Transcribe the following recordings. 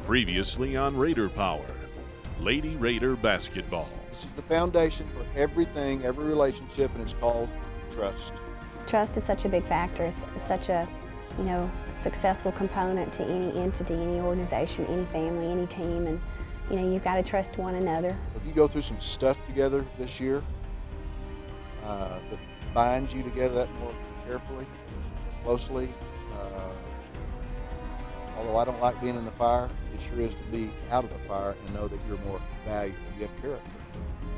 Previously on Raider Power, Lady Raider basketball. This is the foundation for everything, every relationship, and it's called trust. Trust is such a big factor. It's such a, successful component to any entity, any organization, any family, any team, and you've got to trust one another. If you go through some stuff together this year that binds you together that more carefully, closely, although I don't like being in the fire, it sure is to be out of the fire and know that you're more valuable, you have character.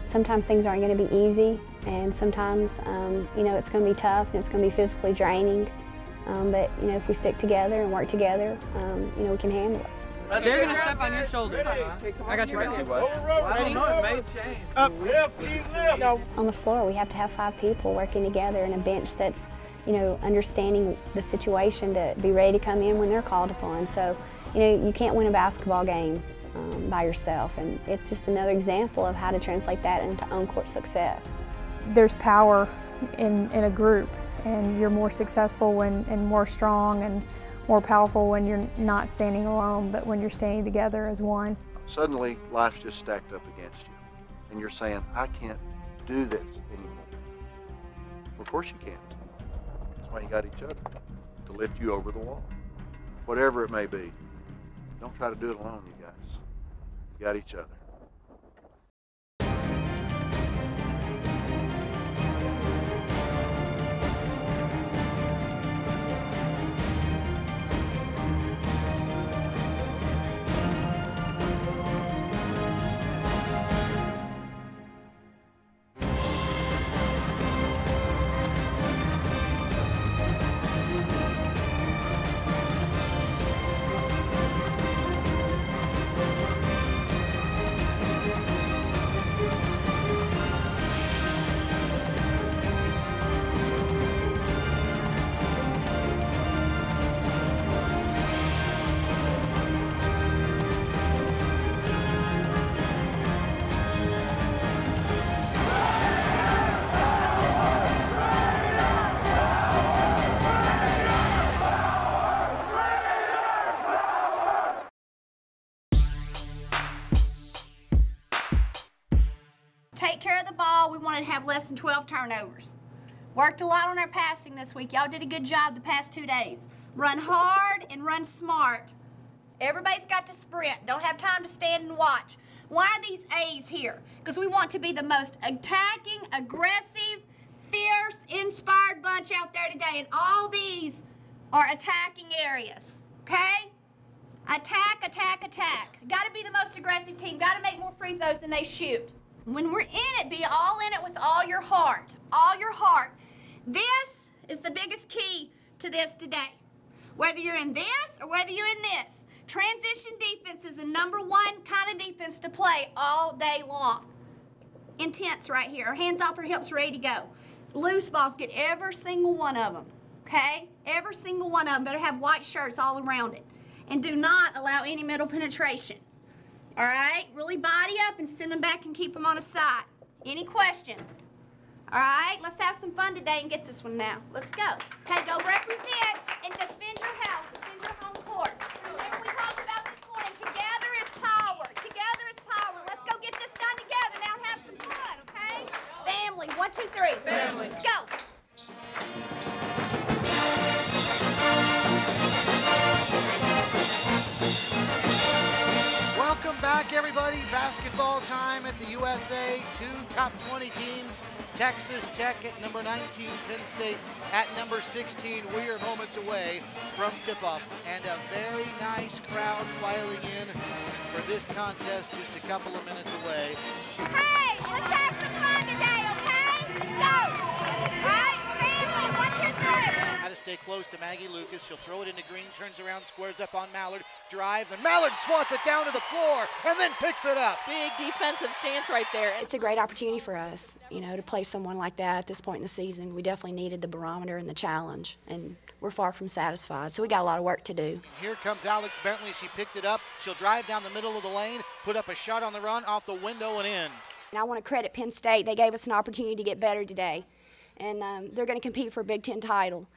Sometimes things aren't going to be easy, and sometimes, it's going to be tough and it's going to be physically draining. But, if we stick together and work together, we can handle it. They're going to step on your shoulders. I got your back. I don't know, it may change. Up, left. On the floor, we have to have 5 people working together and a bench that's, understanding the situation to be ready to come in when they're called upon. So, you can't win a basketball game by yourself, and it's just another example of how to translate that into on-court success. There's power in a group, and you're more successful and more strong and more powerful when you're not standing alone, but when you're standing together as one. Suddenly, life's just stacked up against you, and you're saying, I can't do this anymore. Well, of course you can't. That's why you got each other, to lift you over the wall. Whatever it may be, don't try to do it alone, you guys. You got each other. Take care of the ball. We wanted to have less than 12 turnovers. Worked a lot on our passing this week. Y'all did a good job the past 2 days. Run hard and run smart. Everybody's got to sprint. Don't have time to stand and watch. Why are these A's here? Because we want to be the most attacking, aggressive, fierce, inspired bunch out there today. And all these are attacking areas, okay? Attack, attack, attack. Got to be the most aggressive team. Got to make more free throws than they shoot. When we're in it, be all in it with all your heart. All your heart. This is the biggest key to this today. Whether you're in this or whether you're in this, transition defense is the #1 kind of defense to play all day long. Intense right here. Hands off her hips, ready to go. Loose balls, get every single one of them, okay? Every single one of them. Better have white shirts all around it. And do not allow any middle penetration. All right, really body up and send them back and keep them on a side. Any questions? All right, let's have some fun today and get this one now. Let's go. Okay, go represent and defend your house, defend your home court. Remember we talked about this morning, together is power. Together is power. Let's go get this done together now and have some fun, okay? Family, 1, 2, 3. Family. Let's go. Welcome back, everybody. Basketball time at the USA. 2 top 20 teams. Texas Tech at number 19, Penn State at number 16. We are moments away from tip-off, and a very nice crowd filing in for this contest just a couple of minutes away. Hey, let's have some fun today, okay? Let's go. All right, family, 1, 2, 3. Got to stay close to Maggie Lucas. She'll throw it into Green, turns around, squares up on Mallard, drives, and Mallard swats it down to the floor and then picks it up. Big defensive stance right there. It's a great opportunity for us, to play someone like that at this point in the season. We definitely needed the barometer and the challenge, and we're far from satisfied, so we got a lot of work to do. Here comes Alex Bentley. She picked it up. She'll drive down the middle of the lane, put up a shot on the run, off the window and in. And I want to credit Penn State. They gave us an opportunity to get better today, and they're going to compete for a Big Ten title.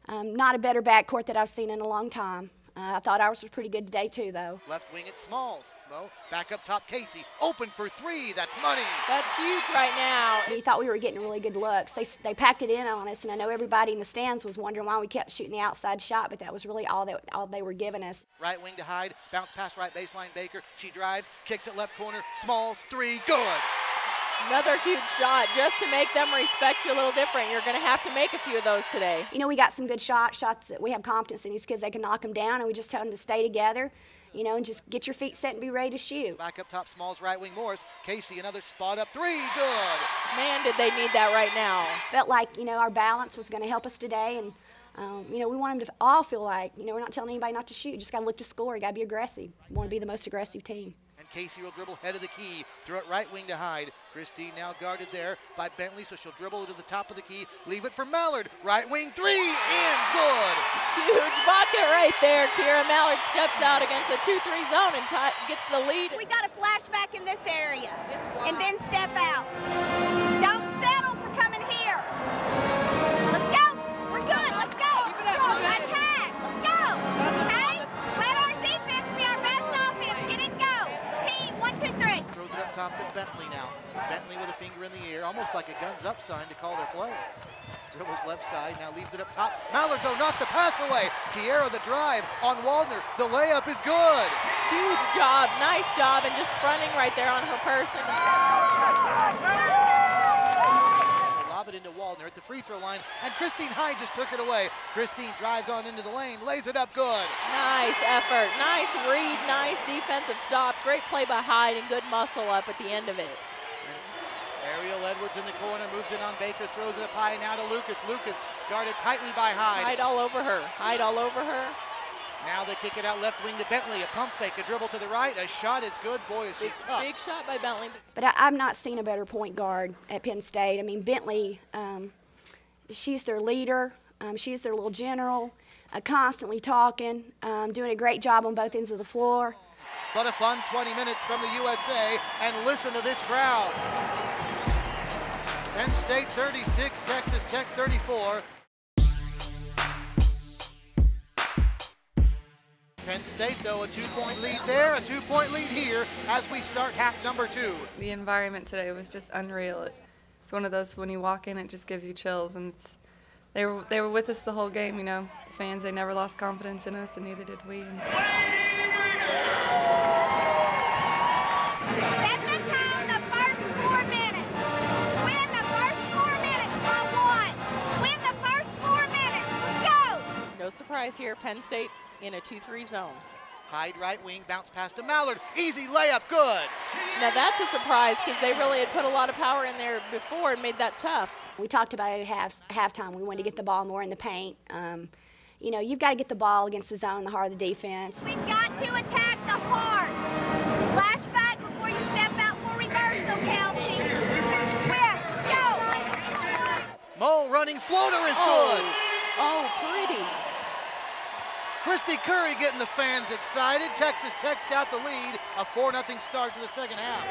Not a better backcourt that I've seen in a long time. I thought ours was pretty good today too, though. Left wing at Smalls. Mo, back up top, Casey. Open for three. That's money. That's huge right now. We thought we were getting really good looks. They packed it in on us, and I know everybody in the stands was wondering why we kept shooting the outside shot, but that was really all they were giving us. Right wing to Hyde. Bounce pass right baseline. Baker. She drives. Kicks it left corner. Smalls. Three. Good. Another huge shot just to make them respect you a little different. You're going to have to make a few of those today. You know, we got some good shots that we have confidence in these kids. They can knock them down, and we just tell them to stay together, you know, and just get your feet set and be ready to shoot. Back up top, Smalls, right wing, Morris. Casey, another spot up three. Good. Man, did they need that right now. Felt like, you know, our balance was going to help us today, and, you know, we want them to all feel like, you know, we're not telling anybody not to shoot. You just got to look to score. You got to be aggressive. We want to be the most aggressive team. Casey will dribble head of the key, throw it right wing to Hyde. Christine now guarded there by Bentley, so she'll dribble to the top of the key, leave it for Mallard. Right wing three, and good. Huge bucket right there. Kira Mallard steps out against the 2-3 zone and gets the lead. We got a flashback in this area, and then step out. Don't settle for coming here. Let's go. We're good. Let's go. Attack. Let's go. Okay? Let our defense be our best offense. Get it, go. Team, 1, 2, 3. Throws it up top to Bentley now. Bentley with a finger in the air, almost like a guns up sign to call their play. Dribbles left side, now leaves it up top. Mallard, though, knocked the pass away. Kiera the drive on Waldner. The layup is good. Huge job, nice job, and just fronting right there on her person. Lob it into Waldner at the free throw line, and Christine Hyde just took it away. Christine drives on into the lane, lays it up good. Nice effort, nice read, nice defensive stop. Great play by Hyde and good muscle up at the end of it. Ariel Edwards in the corner, moves it on Baker, throws it up high now to Lucas. Lucas guarded tightly by Hyde. Hyde all over her, Hyde all over her. Now they kick it out left wing to Bentley. A pump fake, a dribble to the right. A shot is good. Boy, is she tough. Big shot by Bentley. But I've not seen a better point guard at Penn State. I mean, Bentley, she's their leader. She's their little general, constantly talking, doing a great job on both ends of the floor. But a fun 20 minutes from the USA, and listen to this crowd. Penn State 36, Texas Tech 34. Penn State, though, a 2-point lead there, a 2-point lead here as we start half number 2. The environment today was just unreal. It's one of those, when you walk in, it just gives you chills, and they were with us the whole game, you know. The fans, they never lost confidence in us, and neither did we. Set the tone the first 4 minutes. Win the first 4 minutes by 1. Win the first 4 minutes. Let's go. No surprise here, Penn State in a 2-3 zone. Hyde right wing, bounce pass to Mallard. Easy layup, good. Now that's a surprise because they really had put a lot of power in there before and made that tough. We talked about it at halftime. We wanted to get the ball more in the paint. You know, you've got to get the ball against the zone, the heart of the defense. We've got to attack the heart. Flashback before you step out for reversal, Kelsey. Twist, go. Mo running floater is good. Oh, pretty. Christy Curry getting the fans excited. Texas Tech's got the lead. A 4-0 start to the second half.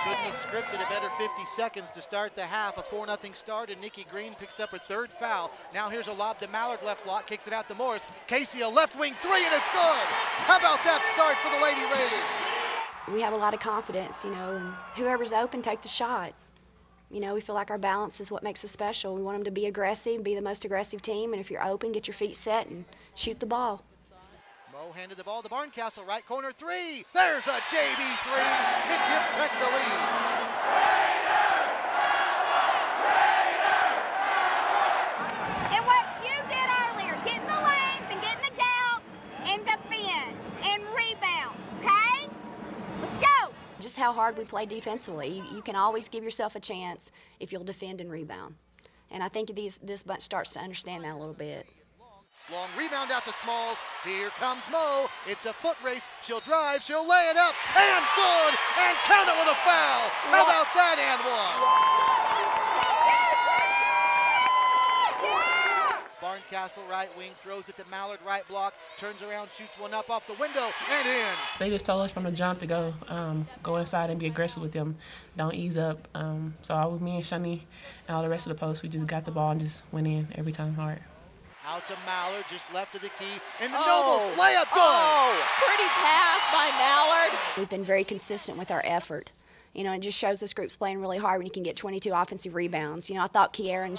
Couldn't have scripted a better 50 seconds to start the half. A 4-0 start, and Nikki Green picks up her 3rd foul. Now here's a lob to Mallard, left block, kicks it out to Morris. Casey, a left wing three, and it's good. How about that start for the Lady Raiders? We have a lot of confidence, you know, and whoever's open, take the shot. You know, we feel like our balance is what makes us special. We want them to be aggressive, be the most aggressive team, and if you're open, get your feet set and shoot the ball. Mo handed the ball to Barncastle, right corner three. There's a JB three. It gives Tech the lead. And what you did earlier, get in the lanes and get in the doubts and defend and rebound, okay? Let's go. Just how hard we play defensively. You can always give yourself a chance if you'll defend and rebound. And I think this bunch starts to understand that a little bit. Long rebound out to Smalls. Here comes Mo. It's a foot race. She'll drive. She'll lay it up. And good. And count it with a foul. How about that and one? Barncastle right wing throws it to Mallard right block. Turns around, shoots one up off the window and in. They just told us from the jump to go inside and be aggressive with them. Don't ease up. So I was me and Shani and all the rest of the posts. We just got the ball and just went in every time hard. Out to Mallard, just left of the key, and the Nobles layup good. Oh, pretty pass by Mallard. We've been very consistent with our effort. You know, it just shows this group's playing really hard when you can get 22 offensive rebounds. You know, I thought Kiara and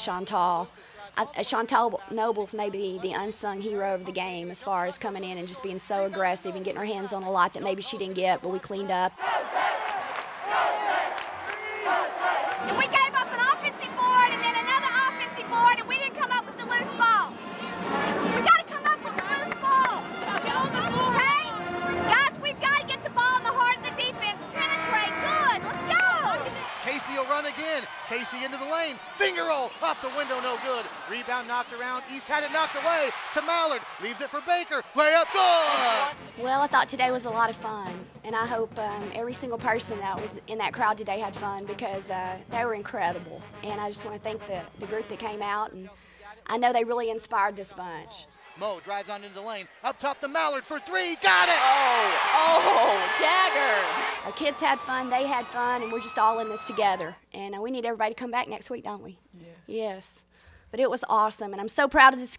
Chantal Nobles may be the unsung hero of the game as far as coming in and just being so aggressive and getting her hands on a lot that maybe she didn't get, but we cleaned up. And we gave up an offensive board and then another offensive board, and we didn't come up with the loose ball. We got to come up with the loose ball. Okay? Guys, we've got to get the ball in the heart of the defense. Penetrate. Good. Let's go. Casey will run again. Casey into the lane. Finger roll off the window, no good. Rebound knocked around. East had it knocked away to Mallard. Leaves it for Baker. Layup good. Well, I thought today was a lot of fun, and I hope every single person that was in that crowd today had fun because they were incredible. And I just want to thank the group that came out, and I know they really inspired this bunch. Mo drives on into the lane. Up top to Mallard for three. Got it! Dagger. Our kids had fun, they had fun, and we're just all in this together. And we need everybody to come back next week, don't we? Yes. But it was awesome, and I'm so proud of this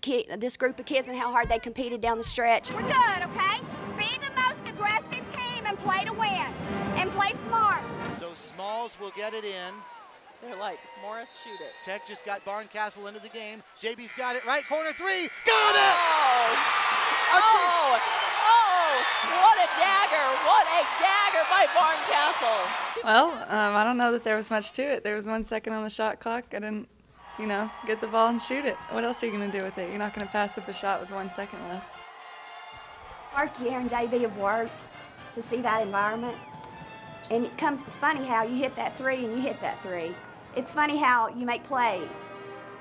group of kids and how hard they competed down the stretch. We're good, okay? Be the most aggressive team and play to win. And play smart. So Smalls will get it in. They're like, Morris, shoot it. Tech just got Barncastle into the game. JB's got it, right corner three. Got it! What a dagger. What a dagger by Barncastle. Well, I don't know that there was much to it. There was 1 second on the shot clock. I didn't, get the ball and shoot it. What else are you going to do with it? You're not going to pass up a shot with 1 second left. Marky and JB have worked to see that environment. And it's funny how you hit that three and you hit that three. It's funny how you make plays.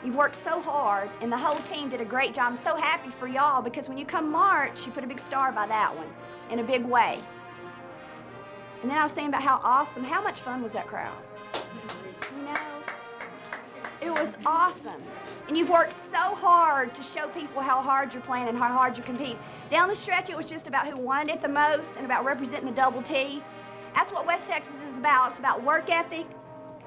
You've worked so hard, and the whole team did a great job. I'm so happy for y'all because when you come March, you put a big star by that one in a big way. And then I was saying about how much fun was that crowd? It was awesome. And you've worked so hard to show people how hard you're playing and how hard you compete. Down the stretch, it was just about who wanted it the most and about representing the double T. That's what West Texas is about. It's about work ethic.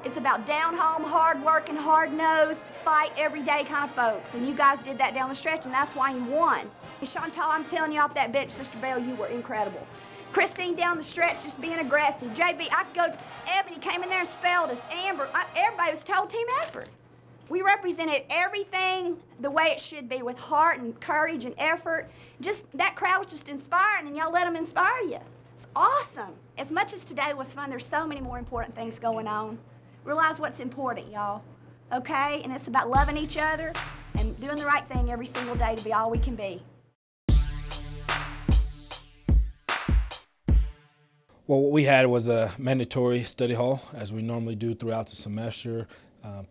It's about down-home, hard-working, hard-nosed, fight every day kind of folks. And you guys did that down the stretch, and that's why you won. And Chantal, I'm telling you off that bench, Sister Bell, you were incredible. Christine down the stretch just being aggressive. JB, I could go, Ebony came in there and spelled us. Amber, everybody was total team effort. We represented everything the way it should be with heart and courage and effort. Just that crowd was just inspiring, and y'all let them inspire you. It's awesome. As much as today was fun, there's so many more important things going on. Realize what's important, y'all, okay? And it's about loving each other and doing the right thing every single day to be all we can be. Well, what we had was a mandatory study hall, as we normally do throughout the semester.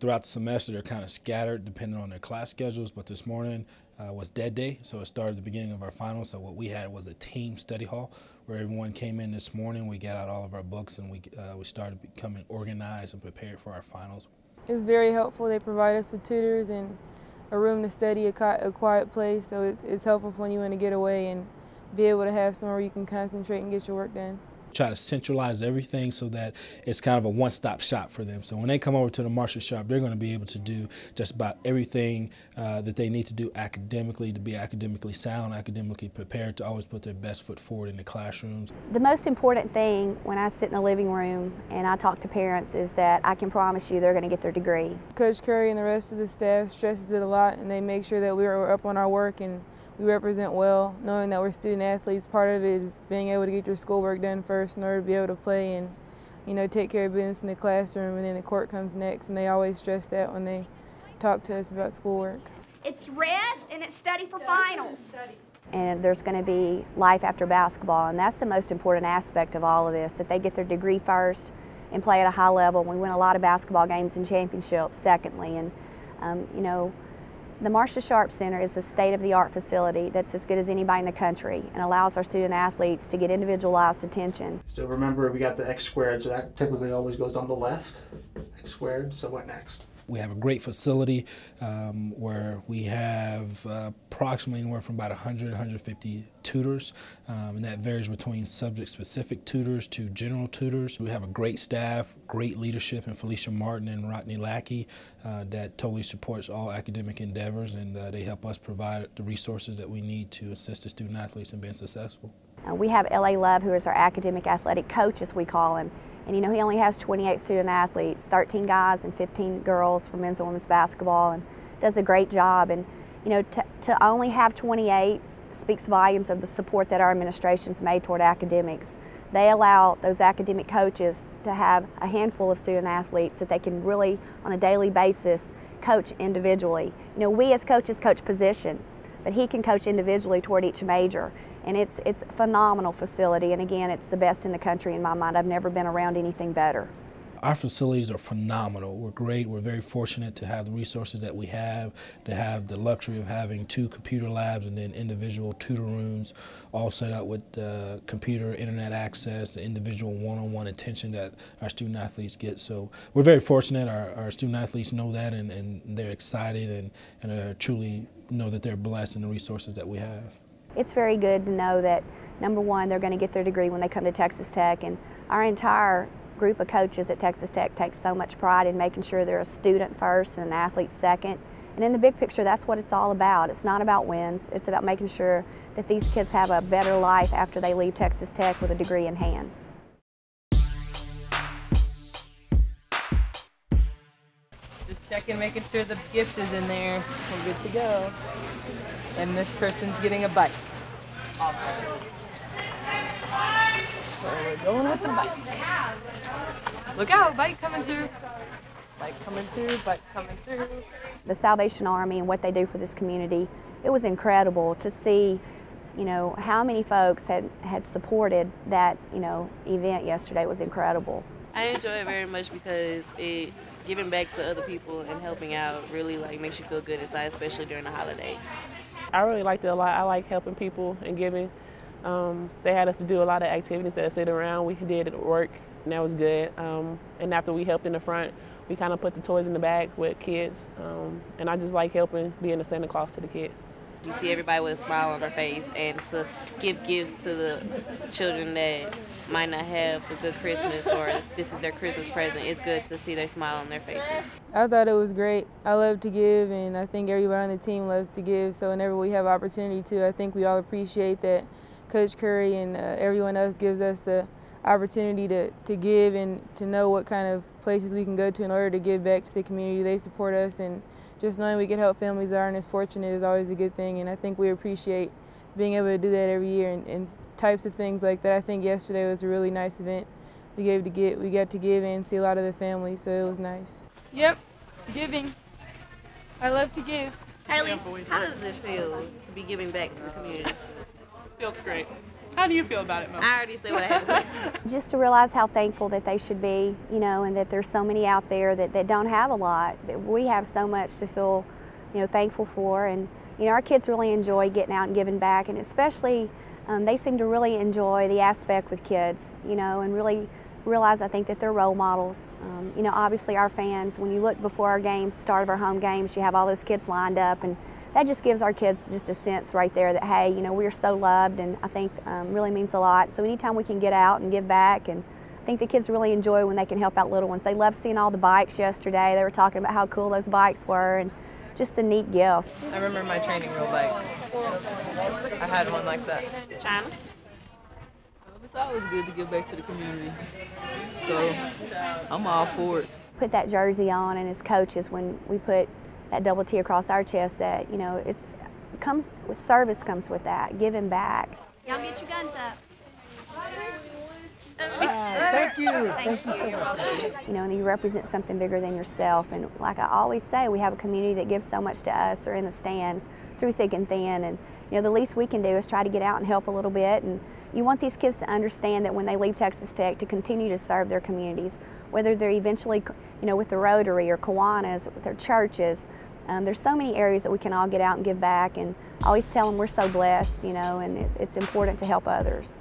They're kind of scattered depending on their class schedules, but this morning was dead day, so it started at the beginning of our finals. So what we had was a team study hall where everyone came in this morning. We got out all of our books and we started becoming organized and prepared for our finals. It's very helpful. They provide us with tutors and a room to study, a quiet place, so it's helpful when you want to get away and be able to have somewhere you can concentrate and get your work done. Try to centralize everything so that it's kind of a one-stop shop for them. So when they come over to the Marshall Sharp, they're going to be able to do just about everything that they need to do academically, to be academically sound, academically prepared, to always put their best foot forward in the classrooms. The most important thing when I sit in a living room and I talk to parents is that I can promise you they're going to get their degree. Coach Curry and the rest of the staff stresses it a lot, and they make sure that we're up on our work and we represent well, knowing that we're student athletes. Part of it is being able to get your schoolwork done first in order to be able to play and take care of business in the classroom, and then the court comes next, and they always stress that when they talk to us about schoolwork. It's rest and it's study for finals. And there's going to be life after basketball, and that's the most important aspect of all of this, that they get their degree first and play at a high level. We win a lot of basketball games and championships secondly, and the Marcia Sharp Center is a state-of-the-art facility that's as good as anybody in the country and allows our student athletes to get individualized attention. So remember, we got the x squared, so that typically always goes on the left, x squared. So what next? We have a great facility where we have approximately anywhere from about 100, 150 tutors, and that varies between subject-specific tutors to general tutors. We have a great staff, great leadership in Felicia Martin and Rodney Lackey that totally supports all academic endeavors, and they help us provide the resources that we need to assist the student athletes in being successful. We have L.A. Love, who is our academic athletic coach, as we call him. And you know, he only has 28 student athletes, 13 guys and 15 girls for men's and women's basketball, and does a great job. And you know, to only have 28 speaks volumes of the support that our administration's made toward academics. They allow those academic coaches to have a handful of student athletes that they can really, on a daily basis, coach individually. You know, we as coaches coach position, but he can coach individually toward each major. And it's a phenomenal facility, and again, it's the best in the country in my mind. I've never been around anything better. Our facilities are phenomenal. We're great. We're very fortunate to have the resources that we have, to have the luxury of having 2 computer labs and then individual tutor rooms, all set up with computer, internet access, the individual one-on-one attention that our student athletes get. So we're very fortunate. Our student athletes know that, and they're excited and truly know that they're blessed in the resources that we have. It's very good to know that, number one, they're going to get their degree when they come to Texas Tech, and our entire group of coaches at Texas Tech takes so much pride in making sure they're a student first and an athlete second. And in the big picture, that's what it's all about. It's not about wins. It's about making sure that these kids have a better life after they leave Texas Tech with a degree in hand. Just checking, making sure the gift is in there. We're good to go. And this person's getting a bite. Awesome. So we're going with the bite. Look out, bite coming through. Bite coming through, bite coming through. The Salvation Army and what they do for this community, it was incredible to see, you know, how many folks had supported that, you know, event yesterday. It was incredible. I enjoy it very much because giving back to other people and helping out really makes you feel good inside, especially during the holidays. I really liked it a lot. I like helping people and giving. They had us to do a lot of activities that sit around. We did it at work, and that was good. And after we helped in the front, we kind of put the toys in the bag with kids. And I just like helping, being a Santa Claus to the kids. You see everybody with a smile on their face, and to give gifts to the children that might not have a good Christmas, or this is their Christmas present, it's good to see their smile on their faces. I thought it was great. I love to give, and I think everybody on the team loves to give, so whenever we have opportunity to, I think we all appreciate that Coach Curry and everyone else gives us the opportunity to give and to know what kind of places we can go to in order to give back to the community. They support us, and just knowing we can help families that aren't as fortunate is always a good thing, and I think we appreciate being able to do that every year and types of things like that. I think yesterday was a really nice event. We got to give and see a lot of the family, so it was nice. Yep, giving. I love to give. Haley, how does this feel to be giving back to the community? Feels great. How do you feel about it, Mo? I already said what I had to say. Just to realize how thankful that they should be, you know, and that there's so many out there that don't have a lot. We have so much to feel, you know, thankful for, and you know, our kids really enjoy getting out and giving back, and especially they seem to really enjoy the aspect with kids, you know, and really realize, I think, that they're role models. You know, obviously our fans, when you look before our games, start of our home games, you have all those kids lined up, and that just gives our kids just a sense right there that, hey, you know, we're so loved, and I think really means a lot. So anytime we can get out and give back, and I think the kids really enjoy when they can help out little ones. They love seeing all the bikes yesterday. They were talking about how cool those bikes were and just the neat gifts. I remember my training wheel bike. I had one like that. China? It's always good to give back to the community, so I'm all for it. Put that jersey on, and as coaches, when we put that double T across our chest, that, you know, comes with service, comes with that, giving back. Y'all get your guns up. Thank you. Thank you so much. You know, and you represent something bigger than yourself. And like I always say, we have a community that gives so much to us. They're in the stands through thick and thin. And, you know, the least we can do is try to get out and help a little bit. And you want these kids to understand that when they leave Texas Tech, to continue to serve their communities, whether they're eventually, you know, with the Rotary or Kiwanis, with their churches. There's so many areas that we can all get out and give back. And I always tell them we're so blessed, you know, and it's important to help others.